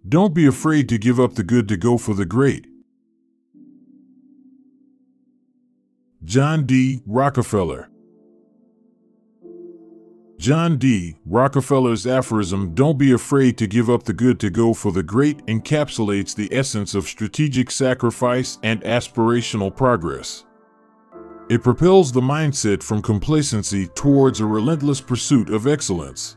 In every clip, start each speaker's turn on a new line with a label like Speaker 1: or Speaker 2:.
Speaker 1: Don't be afraid to give up the good to go for the great. John D. Rockefeller. John D. Rockefeller's aphorism, "Don't be afraid to give up the good to go for the great," encapsulates the essence of strategic sacrifice and aspirational progress. It propels the mindset from complacency towards a relentless pursuit of excellence.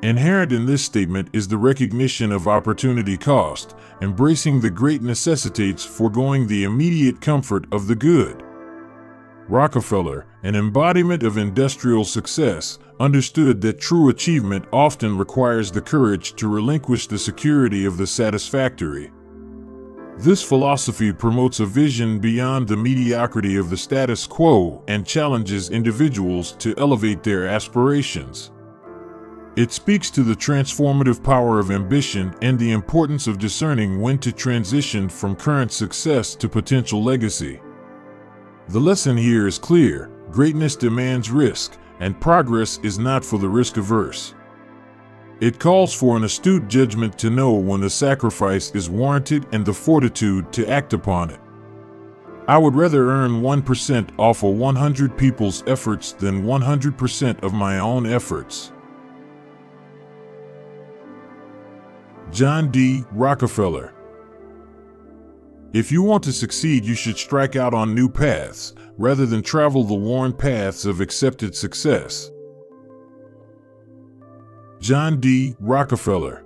Speaker 1: Inherent in this statement is the recognition of opportunity cost. Embracing the great necessitates foregoing the immediate comfort of the good. Rockefeller, an embodiment of industrial success, understood that true achievement often requires the courage to relinquish the security of the satisfactory. This philosophy promotes a vision beyond the mediocrity of the status quo and challenges individuals to elevate their aspirations. It speaks to the transformative power of ambition and the importance of discerning when to transition from current success to potential legacy. The lesson here is clear: greatness demands risk, and progress is not for the risk-averse. It calls for an astute judgment to know when the sacrifice is warranted and the fortitude to act upon it. I would rather earn 1% off of 100 people's efforts than 100% of my own efforts. John D. Rockefeller. If you want to succeed, you should strike out on new paths, rather than travel the worn paths of accepted success. John D. Rockefeller.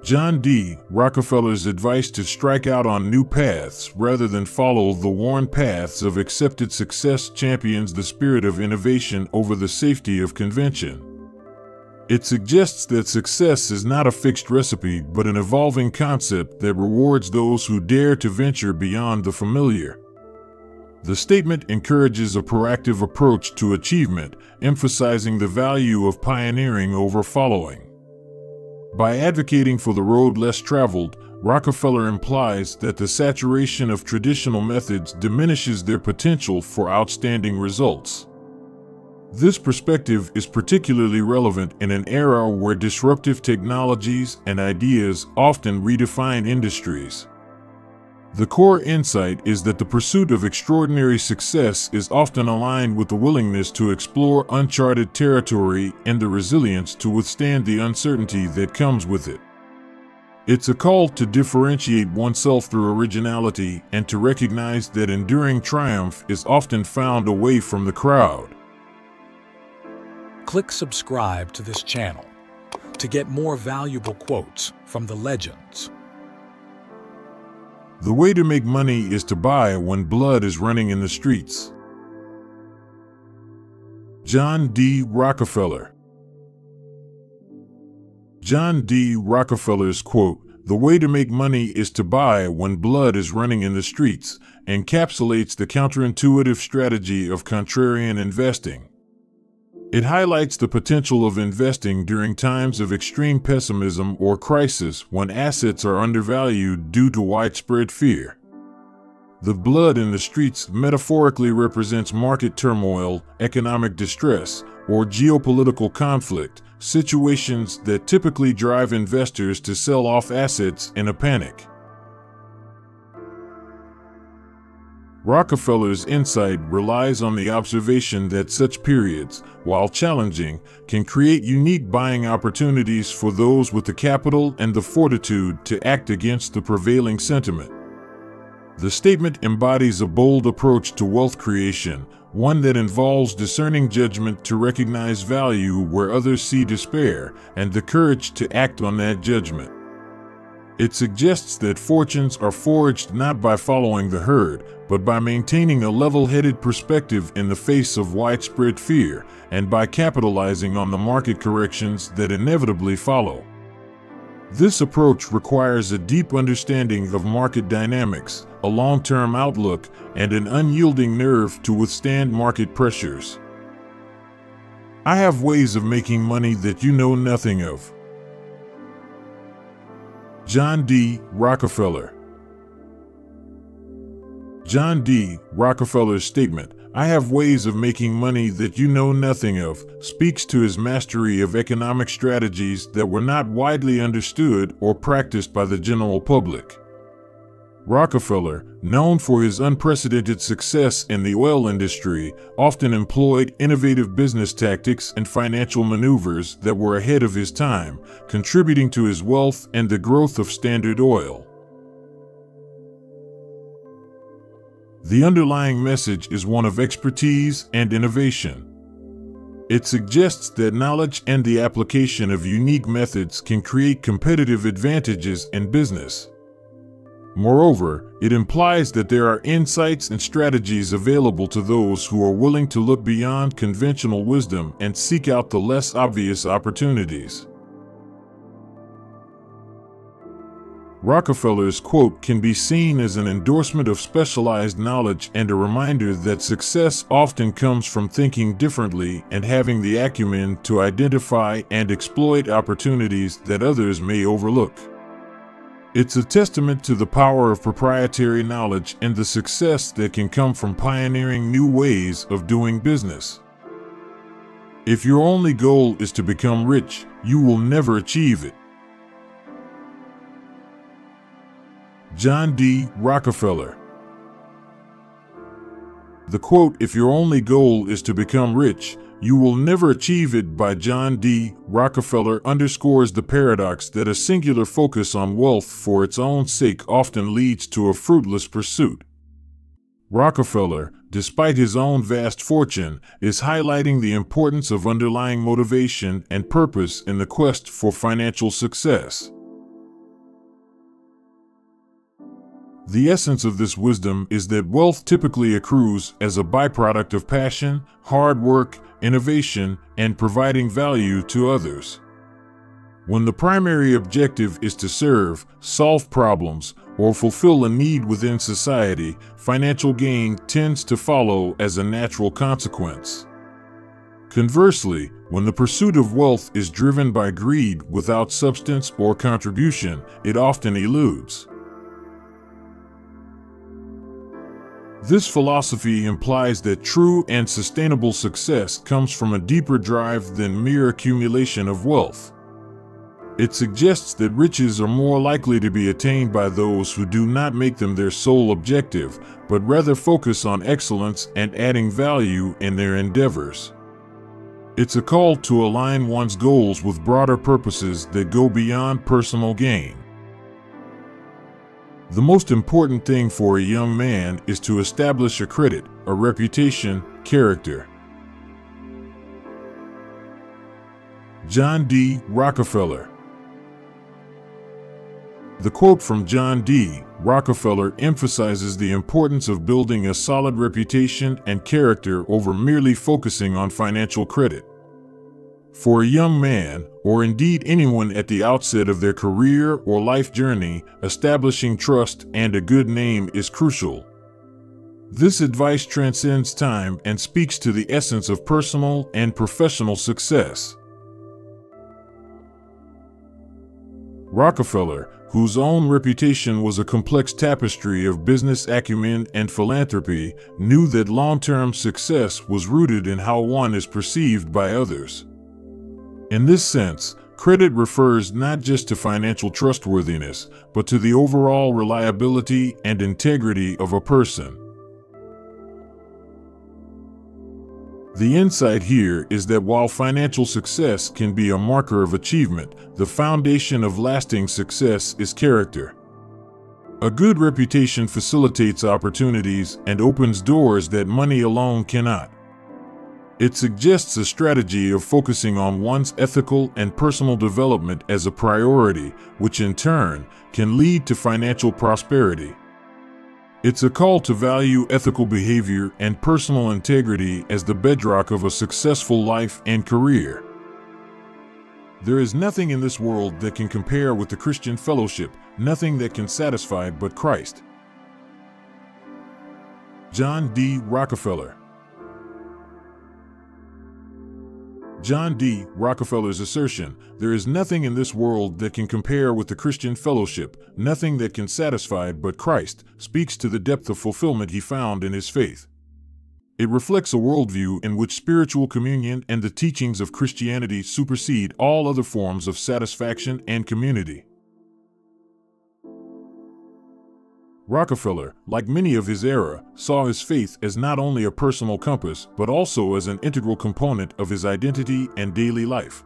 Speaker 1: John D. Rockefeller's advice to strike out on new paths rather than follow the worn paths of accepted success champions the spirit of innovation over the safety of convention. It suggests that success is not a fixed recipe but an evolving concept that rewards those who dare to venture beyond the familiar. The statement encourages a proactive approach to achievement, emphasizing the value of pioneering over following. By advocating for the road less traveled, Rockefeller implies that the saturation of traditional methods diminishes their potential for outstanding results. This perspective is particularly relevant in an era where disruptive technologies and ideas often redefine industries. The core insight is that the pursuit of extraordinary success is often aligned with the willingness to explore uncharted territory and the resilience to withstand the uncertainty that comes with it. It's a call to differentiate oneself through originality and to recognize that enduring triumph is often found away from the crowd.
Speaker 2: Click subscribe to this channel to get more valuable quotes from the legends.
Speaker 1: The way to make money is to buy when blood is running in the streets. John D. Rockefeller. John D. Rockefeller's quote, "The way to make money is to buy when blood is running in the streets," encapsulates the counterintuitive strategy of contrarian investing. It highlights the potential of investing during times of extreme pessimism or crisis when assets are undervalued due to widespread fear. The blood in the streets metaphorically represents market turmoil, economic distress, or geopolitical conflict, situations that typically drive investors to sell off assets in a panic. Rockefeller's insight relies on the observation that such periods, while challenging, can create unique buying opportunities for those with the capital and the fortitude to act against the prevailing sentiment. The statement embodies a bold approach to wealth creation, one that involves discerning judgment to recognize value where others see despair, and the courage to act on that judgment. It suggests that fortunes are forged not by following the herd, but by maintaining a level-headed perspective in the face of widespread fear, and by capitalizing on the market corrections that inevitably follow. This approach requires a deep understanding of market dynamics, a long-term outlook, and an unyielding nerve to withstand market pressures. I have ways of making money that you know nothing of. John D. Rockefeller. John D. Rockefeller's statement, "I have ways of making money that you know nothing of," speaks to his mastery of economic strategies that were not widely understood or practiced by the general public. Rockefeller, known for his unprecedented success in the oil industry, often employed innovative business tactics and financial maneuvers that were ahead of his time, contributing to his wealth and the growth of Standard Oil. The underlying message is one of expertise and innovation. It suggests that knowledge and the application of unique methods can create competitive advantages in business. Moreover, it implies that there are insights and strategies available to those who are willing to look beyond conventional wisdom and seek out the less obvious opportunities. Rockefeller's quote can be seen as an endorsement of specialized knowledge and a reminder that success often comes from thinking differently and having the acumen to identify and exploit opportunities that others may overlook. It's a testament to the power of proprietary knowledge and the success that can come from pioneering new ways of doing business. If your only goal is to become rich, you will never achieve it. John D. Rockefeller. The quote, "If your only goal is to become rich, you will never achieve it," by John D. Rockefeller underscores the paradox that a singular focus on wealth for its own sake often leads to a fruitless pursuit. Rockefeller, despite his own vast fortune, is highlighting the importance of underlying motivation and purpose in the quest for financial success. The essence of this wisdom is that wealth typically accrues as a byproduct of passion, hard work, innovation, and providing value to others. When the primary objective is to serve, solve problems, or fulfill a need within society, financial gain tends to follow as a natural consequence. Conversely, when the pursuit of wealth is driven by greed without substance or contribution, it often eludes. This philosophy implies that true and sustainable success comes from a deeper drive than mere accumulation of wealth. It suggests that riches are more likely to be attained by those who do not make them their sole objective, but rather focus on excellence and adding value in their endeavors. It's a call to align one's goals with broader purposes that go beyond personal gain. The most important thing for a young man is to establish a credit, a reputation, character. John D. Rockefeller. The quote from John D. Rockefeller emphasizes the importance of building a solid reputation and character over merely focusing on financial credit. For a young man, or indeed anyone at the outset of their career or life journey, establishing trust and a good name is crucial. This advice transcends time and speaks to the essence of personal and professional success. Rockefeller, whose own reputation was a complex tapestry of business acumen and philanthropy, knew that long-term success was rooted in how one is perceived by others. In this sense, credit refers not just to financial trustworthiness, but to the overall reliability and integrity of a person. The insight here is that while financial success can be a marker of achievement, the foundation of lasting success is character. A good reputation facilitates opportunities and opens doors that money alone cannot. It suggests a strategy of focusing on one's ethical and personal development as a priority, which in turn can lead to financial prosperity. It's a call to value ethical behavior and personal integrity as the bedrock of a successful life and career. There is nothing in this world that can compare with the Christian fellowship, nothing that can satisfy but Christ. John D. Rockefeller. John D. Rockefeller's assertion, "There is nothing in this world that can compare with the Christian fellowship, nothing that can satisfy but Christ," speaks to the depth of fulfillment he found in his faith. It reflects a worldview in which spiritual communion and the teachings of Christianity supersede all other forms of satisfaction and community. Rockefeller, like many of his era, saw his faith as not only a personal compass, but also as an integral component of his identity and daily life.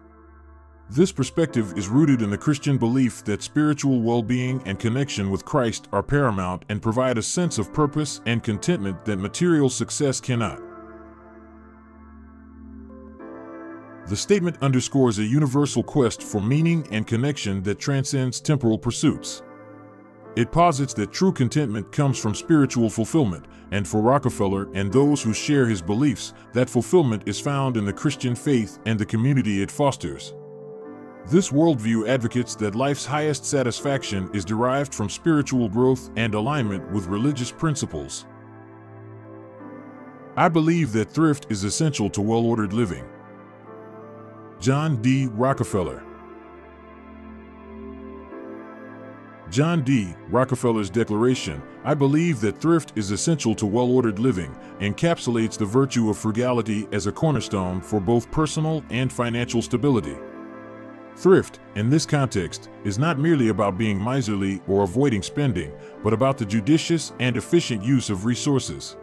Speaker 1: This perspective is rooted in the Christian belief that spiritual well-being and connection with Christ are paramount and provide a sense of purpose and contentment that material success cannot. The statement underscores a universal quest for meaning and connection that transcends temporal pursuits. It posits that true contentment comes from spiritual fulfillment, and for Rockefeller and those who share his beliefs, that fulfillment is found in the Christian faith and the community it fosters. This worldview advocates that life's highest satisfaction is derived from spiritual growth and alignment with religious principles. I believe that thrift is essential to well-ordered living. John D. Rockefeller. John D. Rockefeller's declaration, "I believe that thrift is essential to well-ordered living," encapsulates the virtue of frugality as a cornerstone for both personal and financial stability. Thrift, in this context, is not merely about being miserly or avoiding spending, but about the judicious and efficient use of resources.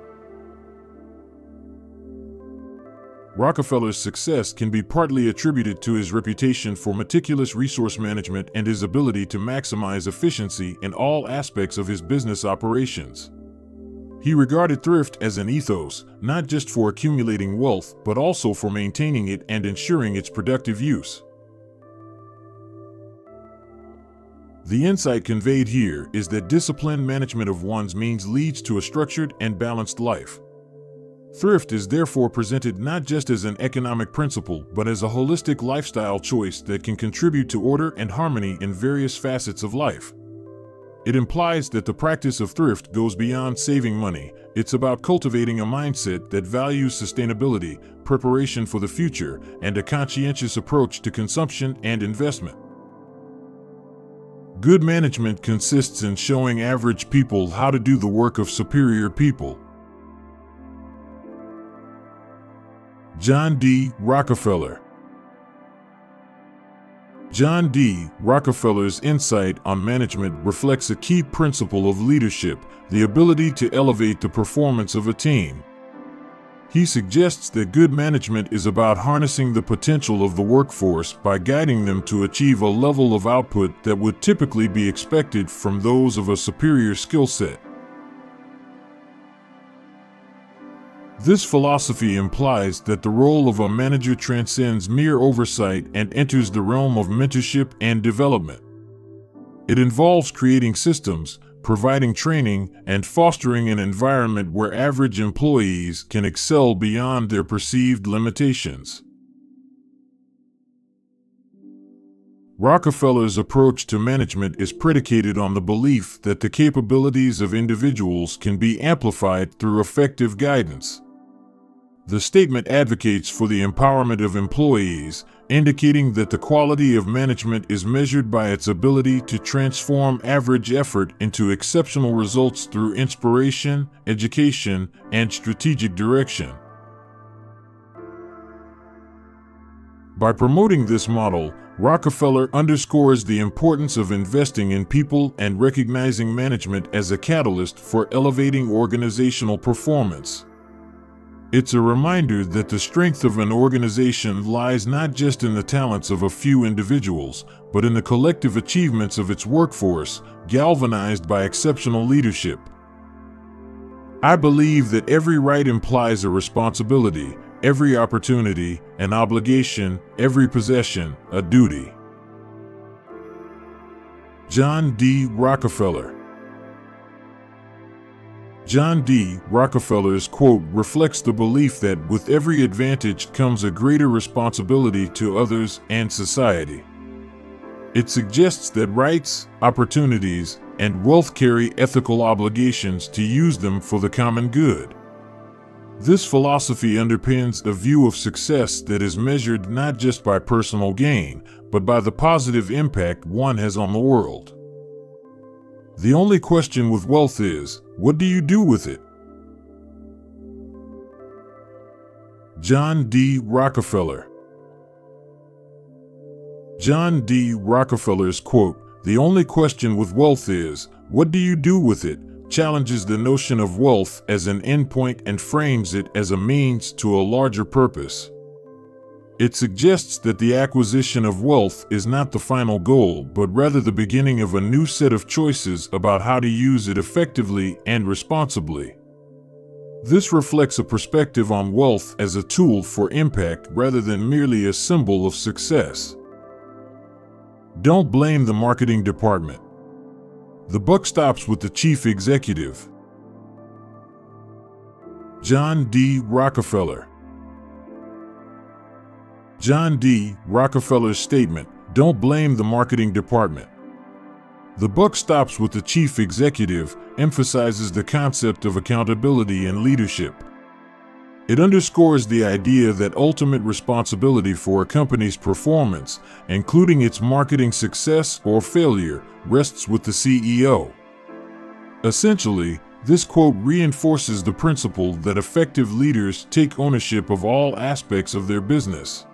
Speaker 1: Rockefeller's success can be partly attributed to his reputation for meticulous resource management and his ability to maximize efficiency in all aspects of his business operations. He regarded thrift as an ethos, not just for accumulating wealth, but also for maintaining it and ensuring its productive use. The insight conveyed here is that disciplined management of one's means leads to a structured and balanced life. Thrift is therefore presented not just as an economic principle, but as a holistic lifestyle choice that can contribute to order and harmony in various facets of life. It implies that the practice of thrift goes beyond saving money. It's about cultivating a mindset that values sustainability, preparation for the future, and a conscientious approach to consumption and investment. Good management consists in showing average people how to do the work of superior people. John D. Rockefeller. John D. Rockefeller's insight on management reflects a key principle of leadership, the ability to elevate the performance of a team. He suggests that good management is about harnessing the potential of the workforce by guiding them to achieve a level of output that would typically be expected from those of a superior skill set. This philosophy implies that the role of a manager transcends mere oversight and enters the realm of mentorship and development. It involves creating systems, providing training, and fostering an environment where average employees can excel beyond their perceived limitations. Rockefeller's approach to management is predicated on the belief that the capabilities of individuals can be amplified through effective guidance. The statement advocates for the empowerment of employees, indicating that the quality of management is measured by its ability to transform average effort into exceptional results through inspiration, education, and strategic direction. By promoting this model, Rockefeller underscores the importance of investing in people and recognizing management as a catalyst for elevating organizational performance. It's a reminder that the strength of an organization lies not just in the talents of a few individuals, but in the collective achievements of its workforce, galvanized by exceptional leadership. I believe that every right implies a responsibility, every opportunity, an obligation, every possession, a duty. John D. Rockefeller. John D. Rockefeller's quote reflects the belief that with every advantage comes a greater responsibility to others and society. It suggests that rights, opportunities, and wealth carry ethical obligations to use them for the common good. This philosophy underpins a view of success that is measured not just by personal gain, but by the positive impact one has on the world. The only question with wealth is, what do you do with it? John D. Rockefeller. John D. Rockefeller's quote, "The only question with wealth is, what do you do with it?" challenges the notion of wealth as an endpoint and frames it as a means to a larger purpose. It suggests that the acquisition of wealth is not the final goal, but rather the beginning of a new set of choices about how to use it effectively and responsibly. This reflects a perspective on wealth as a tool for impact rather than merely a symbol of success. Don't blame the marketing department. The buck stops with the chief executive. John D. Rockefeller. John D. Rockefeller's statement, "Don't blame the marketing department. The buck stops with the chief executive," emphasizes the concept of accountability and leadership. It underscores the idea that ultimate responsibility for a company's performance, including its marketing success or failure, rests with the CEO. Essentially, this quote reinforces the principle that effective leaders take ownership of all aspects of their business.